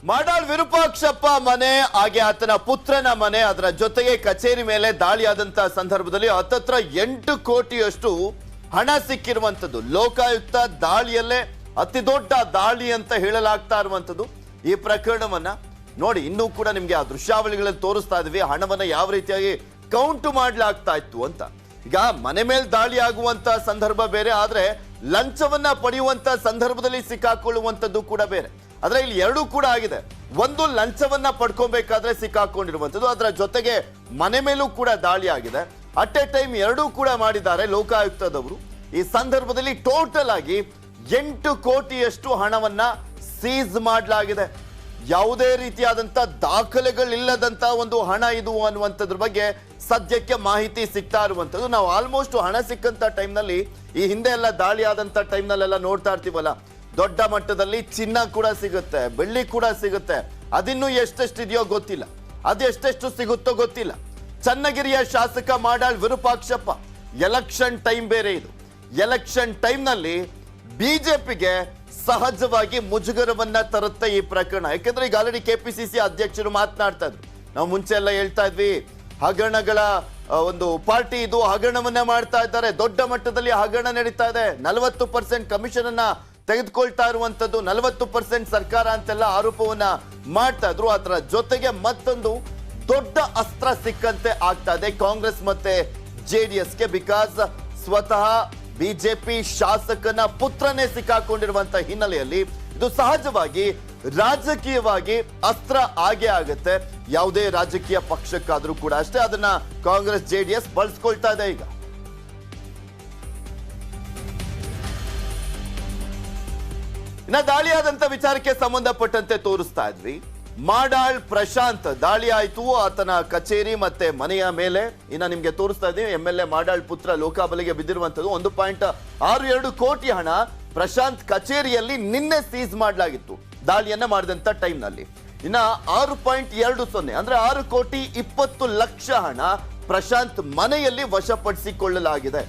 ಮಾಡಾಳ್ ವಿರೂಪಾಕ್ಷಪ್ಪ ಮನೆ ಹಾಗೆ ಆತನ ಪುತ್ರನ ಮನೆ ಅದರ ಜೊತೆಗೆ ಕಚೇರಿ ಮೇಲೆ ದಾಳಿಯಾದಂತ ಸಂದರ್ಭದಲ್ಲಿ ಹತ್ತತ್ರ 8 ಕೋಟಿಯಷ್ಟು ಹಣ ಸಿಕ್ಕಿರುವಂತದ್ದು. ಲೋಕಾಯುಕ್ತ ದಾಳಿಯಲ್ಲೇ ಅತಿ ದೊಡ್ಡ ದಾಳಿ ಅಂತ ಹೇಳಲಾಗ್ತಾ ಇರುವಂತದ್ದು. ಈ ಪ್ರಕರಣವನ್ನ ನೋಡಿ, ಇನ್ನೂ ಕೂಡ ನಿಮ್ಗೆ ಆ ದೃಶ್ಯಾವಳಿಗಳಲ್ಲಿ ತೋರಿಸ್ತಾ ಇದೀವಿ. ಹಣವನ್ನ ಯಾವ ರೀತಿಯಾಗಿ ಕೌಂಟ್ ಮಾಡ್ಲಾಗ್ತಾ ಇತ್ತು ಅಂತ. ಈಗ ಮನೆ ಮೇಲೆ ದಾಳಿ ಆಗುವಂತ ಸಂದರ್ಭ ಬೇರೆ, ಆದ್ರೆ ಲಂಚವನ್ನ ಪಡೆಯುವಂತ ಸಂದರ್ಭದಲ್ಲಿ ಸಿಕ್ಕಾಕೊಳ್ಳುವಂತದ್ದು ಕೂಡ ಬೇರೆ. ಆದ್ರೆ ಇಲ್ಲಿ ಎರಡೂ ಕೂಡ ಆಗಿದೆ. ಒಂದು ಲಂಚವನ್ನ ಪಡ್ಕೊಬೇಕಾದ್ರೆ ಸಿಕ್ಕಾಕೊಂಡಿರುವಂತದ್ದು, ಅದರ ಜೊತೆಗೆ ಮನೆ ಮೇಲೂ ಕೂಡ ದಾಳಿ ಆಗಿದೆ. ಅಟ್ ಎ ಟೈಮ್ ಎರಡೂ ಕೂಡ ಮಾಡಿದ್ದಾರೆ ಲೋಕಾಯುಕ್ತದವರು. ಈ ಸಂದರ್ಭದಲ್ಲಿ ಟೋಟಲ್ ಆಗಿ 8 ಕೋಟಿಯಷ್ಟು ಹಣವನ್ನ ಸೀಸ್ ಮಾಡಲಾಗಿದೆ. ಯಾವುದೇ ರೀತಿಯಾದಂತ ದಾಖಲೆಗಳಿಲ್ಲದಂತ ಒಂದು ಹಣ ಇದು ಅನ್ನುವಂಥದ್ರ ಬಗ್ಗೆ ಸದ್ಯಕ್ಕೆ ಮಾಹಿತಿ ಸಿಗ್ತಾ ಇರುವಂತದ್ದು. ನಾವು ಆಲ್ಮೋಸ್ಟ್ ಹಣ ಸಿಕ್ಕಂತ ಟೈಮ್ನಲ್ಲಿ, ಈ ಹಿಂದೆ ಎಲ್ಲ ದಾಳಿ ಆದಂತ ಟೈಮ್ನಲ್ಲೆಲ್ಲ ನೋಡ್ತಾ ಇರ್ತೀವಲ್ಲ, ದೊಡ್ಡ ಮಟ್ಟದಲ್ಲಿ ಚಿನ್ನ ಕೂಡ ಸಿಗುತ್ತೆ, ಬೆಳ್ಳಿ ಕೂಡ ಸಿಗುತ್ತೆ. ಅದಿನ್ನೂ ಎಷ್ಟೆಷ್ಟಿದೆಯೋ ಗೊತ್ತಿಲ್ಲ, ಅದೆಷ್ಟೆಷ್ಟು ಸಿಗುತ್ತೋ ಗೊತ್ತಿಲ್ಲ. ಚನ್ನಗಿರಿಯ ಶಾಸಕ ಮಾಡಾಳ್ ವಿರೂಪಾಕ್ಷಪ್ಪ, ಎಲೆಕ್ಷನ್ ಟೈಮ್ ಬೇರೆ ಇದು. ಎಲೆಕ್ಷನ್ ಟೈಮ್ನಲ್ಲಿ ಬಿಜೆಪಿಗೆ ಸಹಜವಾಗಿ ಮುಜುಗರವನ್ನ ತರುತ್ತೆ ಈ ಪ್ರಕರಣ. ಯಾಕಂದ್ರೆ ಈಗ ಆಲ್ರೆಡಿ ಕೆಪಿಸಿಸಿ ಅಧ್ಯಕ್ಷರು ಮಾತನಾಡ್ತಾ ಇದ್ರು. ನಾವು ಮುಂಚೆ ಎಲ್ಲ ಹೇಳ್ತಾ ಇದ್ವಿ, ಹಗರಣಗಳ ಒಂದು ಪಾರ್ಟಿ ಇದು, ಹಗರಣವನ್ನ ಮಾಡ್ತಾ ಇದ್ದಾರೆ, ದೊಡ್ಡ ಮಟ್ಟದಲ್ಲಿ ಹಗರಣ ನಡೀತಾ ಇದೆ, 40% ಕಮಿಷನ್ ಅನ್ನ ತೆಗೆದುಕೊಳ್ತಾ ಇರುವಂತದ್ದು, 40% ಸರ್ಕಾರ ಅಂತೆಲ್ಲ ಆರೋಪವನ್ನ ಮಾಡ್ತಾ ಇದ್ರು. ಅದರ ಜೊತೆಗೆ ಮತ್ತೊಂದು ದೊಡ್ಡ ಅಸ್ತ್ರ ಸಿಕ್ಕಂತೆ ಆಗ್ತಾ ಇದೆ ಕಾಂಗ್ರೆಸ್ ಮತ್ತೆ ಜೆಡಿಎಸ್ಗೆ. ಬಿಕಾಸ್ ಸ್ವತಃ ಬಿಜೆಪಿ ಶಾಸಕನ ಪುತ್ರನೇ ಸಿಕ್ಕಾಕೊಂಡಿರುವಂತ ಹಿನ್ನೆಲೆಯಲ್ಲಿ ಇದು ಸಹಜವಾಗಿ ರಾಜಕೀಯವಾಗಿ ಅಸ್ತ್ರ ಆಗೇ ಆಗುತ್ತೆ. ಯಾವುದೇ ರಾಜಕೀಯ ಪಕ್ಷಕ್ಕಾದ್ರೂ ಕೂಡ ಅಷ್ಟೇ, ಅದನ್ನ ಕಾಂಗ್ರೆಸ್ ಜೆಡಿಎಸ್ ಬಳಸ್ಕೊಳ್ತಾ ಇದೆ. ಈಗ ಇನ್ನ ದಾಳಿಯಾದಂತ ವಿಚಾರಕ್ಕೆ ಸಂಬಂಧಪಟ್ಟಂತೆ ತೋರಿಸ್ತಾ ಇದ್ವಿ. ಮಾಡಾಳ್ ಪ್ರಶಾಂತ್ ದಾಳಿ ಆಯ್ತು ಆತನ ಕಚೇರಿ ಮತ್ತೆ ಮನೆಯ ಮೇಲೆ. ಇನ್ನ ನಿಮ್ಗೆ ತೋರಿಸ್ತಾ ಇದ್ದೀವಿ, MLA ಮಾಡಾಳ್ ಪುತ್ರ ಲೋಕಾಬಲಿಗೆ ಬಿದ್ದಿರುವಂತದ್ದು. 1.62 ಕೋಟಿ ಹಣ ಪ್ರಶಾಂತ್ ಕಚೇರಿಯಲ್ಲಿ ನಿನ್ನೆ ಸೀಸ್ ಮಾಡಲಾಗಿತ್ತು ದಾಳಿಯನ್ನ ಮಾಡಿದಂತ ಟೈಮ್ ನಲ್ಲಿ. ಇನ್ನ 6.20 ಅಂದ್ರೆ 6,20,00,000 ಹಣ ಪ್ರಶಾಂತ್ ಮನೆಯಲ್ಲಿ ವಶಪಡಿಸಿಕೊಳ್ಳಲಾಗಿದೆ.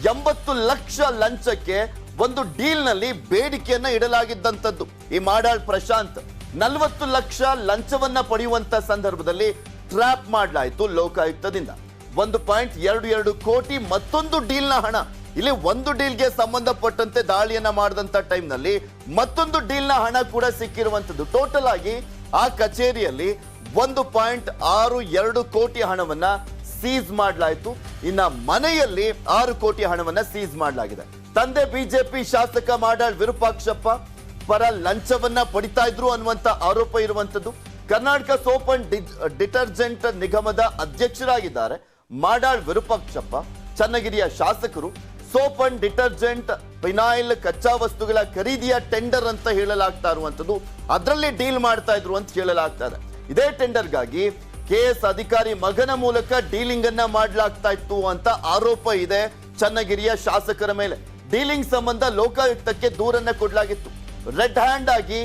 80 ಲಕ್ಷ ಲಂಚಕ್ಕೆ ಒಂದು ಡೀಲ್ ನಲ್ಲಿ ಬೇಡಿಕೆಯನ್ನ ಇಡಲಾಗಿದ್ದಂಥದ್ದು. ಈ ಮಾಡಾಳ್ ಪ್ರಶಾಂತ್ 40 ಲಕ್ಷ ಲಂಚವನ್ನ ಪಡೆಯುವಂತ ಸಂದರ್ಭದಲ್ಲಿ ಟ್ರ್ಯಾಪ್ ಮಾಡಲಾಯಿತು ಲೋಕಾಯುಕ್ತದಿಂದ. 1.22 ಕೋಟಿ ಮತ್ತೊಂದು ಡೀಲ್ನ ಹಣ. ಇಲ್ಲಿ ಒಂದು ಡೀಲ್ಗೆ ಸಂಬಂಧಪಟ್ಟಂತೆ ದಾಳಿಯನ್ನ ಮಾಡಿದಂತ ಟೈಮ್ ನಲ್ಲಿ ಮತ್ತೊಂದು ಡೀಲ್ನ ಹಣ ಕೂಡ ಸಿಕ್ಕಿರುವಂತದ್ದು. ಟೋಟಲ್ ಆಗಿ ಆ ಕಚೇರಿಯಲ್ಲಿ 1.62 ಕೋಟಿ ಹಣವನ್ನ ಸೀಸ್ ಮಾಡಲಾಯಿತು. ಇನ್ನ ಮನೆಯಲ್ಲಿ 6 ಕೋಟಿ ಹಣವನ್ನ ಸೀಸ್ ಮಾಡಲಾಗಿದೆ. ತಂದೆ ಬಿಜೆಪಿ ಶಾಸಕ ಮಾಡಾಳ್ ವಿರೂಪಾಕ್ಷಪ್ಪ ಪರ ಲಂಚವನ್ನ ಪಡಿತಾ ಇದ್ರು ಅನ್ನುವಂತ ಆರೋಪ ಇರುವಂತದ್ದು. ಕರ್ನಾಟಕ ಸೋಪ್ ಅಂಡ್ ಡಿಟರ್ಜೆಂಟ್ ನಿಗಮದ ಅಧ್ಯಕ್ಷರಾಗಿದ್ದಾರೆ ಮಾಡಾಳ್ ವಿರೂಪಾಕ್ಷಪ್ಪ. ಚನ್ನಗಿರಿಯ ಶಾಸಕರು ಸೋಪ್ ಅಂಡ್ ಡಿಟರ್ಜೆಂಟ್, ಫಿನಾಯಿಲ್, ಕಚ್ಚಾ ವಸ್ತುಗಳ ಖರೀದಿಯ ಟೆಂಡರ್ ಅಂತ ಹೇಳಲಾಗ್ತಾ ಇರುವಂತದ್ದು. ಅದರಲ್ಲಿ ಡೀಲ್ ಮಾಡ್ತಾ ಇದ್ರು ಅಂತ ಹೇಳಲಾಗ್ತಾ ಇದೆ. ಇದೇ ಟೆಂಡರ್ಗಾಗಿ KS ಅಧಿಕಾರಿ ಮಗನ ಮೂಲಕ ಡೀಲಿಂಗ್ ಅನ್ನ ಮಾಡಲಾಗ್ತಾ ಇತ್ತು ಅಂತ ಆರೋಪ ಇದೆ ಚನ್ನಗಿರಿಯ ಶಾಸಕರ ಮೇಲೆ. ಡೀಲಿಂಗ್ ಸಂಬಂಧ ಲೋಕಾಯುಕ್ತಕ್ಕೆ ದೂರನ್ನ ಕೊಡಲಾಗಿತ್ತು. ರೆಡ್ ಹ್ಯಾಂಡ್ ಆಗಿ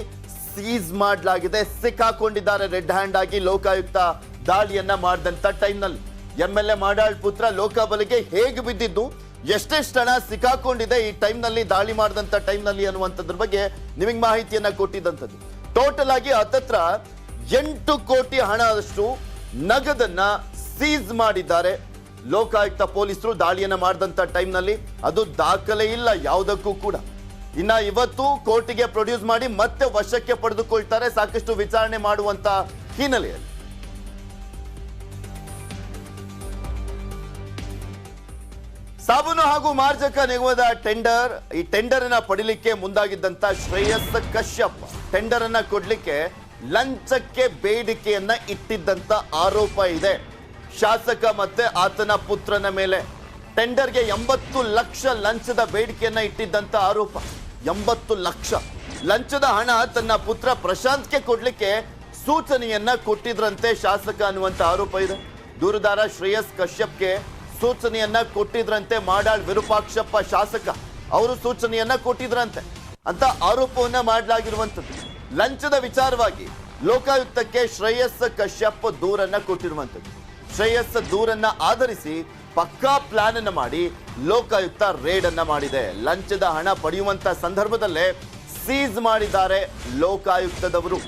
ಸೀಸ್ ಮಾಡಲಾಗಿದೆ. ಸಿಕ್ಕಾಕೊಂಡಿದ್ದಾರೆ ರೆಡ್ ಹ್ಯಾಂಡ್ ಆಗಿ ಲೋಕಾಯುಕ್ತ ದಾಳಿಯನ್ನ ಮಾಡಿದಂತ ಟೈಮ್ ನಲ್ಲಿ. MLA ಮಾಡಾಳ್ ಪುತ್ರ ಲೋಕಾಬಲಿಗೆ ಹೇಗೆ ಬಿದ್ದಿದ್ದು, ಎಷ್ಟೆಷ್ಟು ಹಣ ಸಿಕ್ಕಾಕೊಂಡಿದೆ ಈ ಟೈಮ್ ನಲ್ಲಿ, ದಾಳಿ ಮಾಡಿದಂತ ಟೈಮ್ ನಲ್ಲಿ ಅನ್ನುವಂಥದ್ರ ಬಗ್ಗೆ ನಿಮಗೆ ಮಾಹಿತಿಯನ್ನ ಕೊಟ್ಟಿದ್ದಂಥದ್ದು. ಟೋಟಲ್ ಆಗಿ ಹತ್ತತ್ರ 8 ಕೋಟಿ ಹಣದಷ್ಟು ನಗದನ್ನ ಸೀಸ್ ಮಾಡಿದ್ದಾರೆ ಲೋಕಾಯುಕ್ತ ಪೊಲೀಸರು ದಾಳಿಯನ್ನ ಮಾಡಿದಂತ ಟೈಮ್ ನಲ್ಲಿ. ಅದು ದಾಖಲೆ ಇಲ್ಲ ಯಾವುದಕ್ಕೂ ಕೂಡ. ಇನ್ನ ಇವತ್ತು ಕೋರ್ಟಿಗೆ ಪ್ರೊಡ್ಯೂಸ್ ಮಾಡಿ ಮತ್ತೆ ವಶಕ್ಕೆ ಪಡೆದುಕೊಳ್ತಾರೆ ಸಾಕಷ್ಟು ವಿಚಾರಣೆ ಮಾಡುವಂತ ಹಿನ್ನೆಲೆಯಲ್ಲಿ. ಸಾಬೂನು ಹಾಗೂ ಮಾರ್ಜಕ ನಿಗಮದ ಟೆಂಡರ್, ಈ ಟೆಂಡರ್ ಅನ್ನ ಪಡಿಲಿಕ್ಕೆ ಮುಂದಾಗಿದ್ದಂತ ಶ್ರೇಯಸ್ ಕಶ್ಯಪ್ ಟೆಂಡರ್ ಅನ್ನ ಕೊಡ್ಲಿಕ್ಕೆ ಲಂಚಕ್ಕೆ ಬೇಡಿಕೆಯನ್ನ ಇಟ್ಟಿದ್ದಂತ ಆರೋಪ ಇದೆ ಶಾಸಕ ಮತ್ತೆ ಆತನ ಪುತ್ರನ ಮೇಲೆ. ಟೆಂಡರ್ಗೆ 80 ಲಕ್ಷ ಲಂಚದ ಬೇಡಿಕೆಯನ್ನ ಇಟ್ಟಿದ್ದಂತ ಆರೋಪ. 80 ಲಕ್ಷ ಲಂಚದ ಹಣ ತನ್ನ ಪುತ್ರ ಪ್ರಶಾಂತ್ಗೆ ಕೊಡ್ಲಿಕ್ಕೆ ಸೂಚನೆಯನ್ನ ಕೊಟ್ಟಿದ್ರಂತೆ ಶಾಸಕ ಅನ್ನುವಂತ ಆರೋಪ ಇದೆ. ದೂರುದಾರ ಶ್ರೇಯಸ್ ಕಶ್ಯಪ್ಗೆ ಸೂಚನೆಯನ್ನ ಕೊಟ್ಟಿದ್ರಂತೆ ಮಾಡಾಳ್ ವಿರೂಪಾಕ್ಷಪ್ಪ ಶಾಸಕ. ಅವರು ಸೂಚನೆಯನ್ನ ಕೊಟ್ಟಿದ್ರಂತೆ ಅಂತ ಆರೋಪವನ್ನ ಮಾಡಲಾಗಿರುವಂತದ್ದು. ಲಂಚದ ವಿಚಾರವಾಗಿ ಲೋಕಾಯುಕ್ತಕ್ಕೆ ಶ್ರೇಯಸ್ ಕಶ್ಯಪ್ ದೂರನ್ನ ಕೊಟ್ಟಿರುವಂತದ್ದು. ಶ್ರೇಯಸ್ ದೂರನ್ನ ಆಧರಿಸಿ ಪಕ್ಕಾ ಪ್ಲಾನ್ ಅನ್ನು ಮಾಡಿ ಲೋಕಾಯುಕ್ತ ರೇಡ್ ಅನ್ನ ಮಾಡಿದೆ. ಲಂಚದ ಹಣ ಪಡೆಯುವಂತ ಸಂದರ್ಭದಲ್ಲೇ ಸೀಸ್ ಮಾಡಿದ್ದಾರೆ ಲೋಕಾಯುಕ್ತದವರು.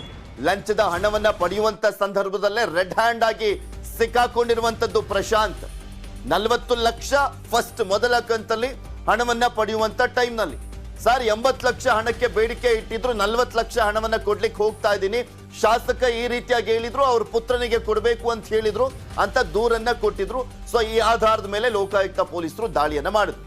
ಲಂಚದ ಹಣವನ್ನ ಪಡೆಯುವಂತ ಸಂದರ್ಭದಲ್ಲೇ ರೆಡ್ ಹ್ಯಾಂಡ್ ಆಗಿ ಸಿಕ್ಕಾಕೊಂಡಿರುವಂತದ್ದು ಪ್ರಶಾಂತ್. 40 ಲಕ್ಷ ಫಸ್ಟ್ ಮೊದಲ ಕಂತಲ್ಲಿ ಹಣವನ್ನ ಪಡೆಯುವಂತ ಟೈಮ್ ನಲ್ಲಿ ಸರ್ 80 ಲಕ್ಷ ಹಣಕ್ಕೆ ಬೇಡಿಕೆ ಇಟ್ಟಿದ್ರು, 40 ಲಕ್ಷ ಹಣವನ್ನ ಕೊಡ್ಲಿಕ್ಕೆ ಹೋಗ್ತಾ ಇದ್ದೀನಿ, ಶಾಸಕ ಈ ರೀತಿಯಾಗಿ ಹೇಳಿದ್ರು, ಅವ್ರ ಪುತ್ರನಿಗೆ ಕೊಡಬೇಕು ಅಂತ ಹೇಳಿದ್ರು ಅಂತ ದೂರನ್ನ ಕೊಟ್ಟಿದ್ರು. ಸೊ ಈ ಆಧಾರದ ಮೇಲೆ ಲೋಕಾಯುಕ್ತ ಪೊಲೀಸರು ದಾಳಿಯನ್ನ ಮಾಡಿದ್ರು.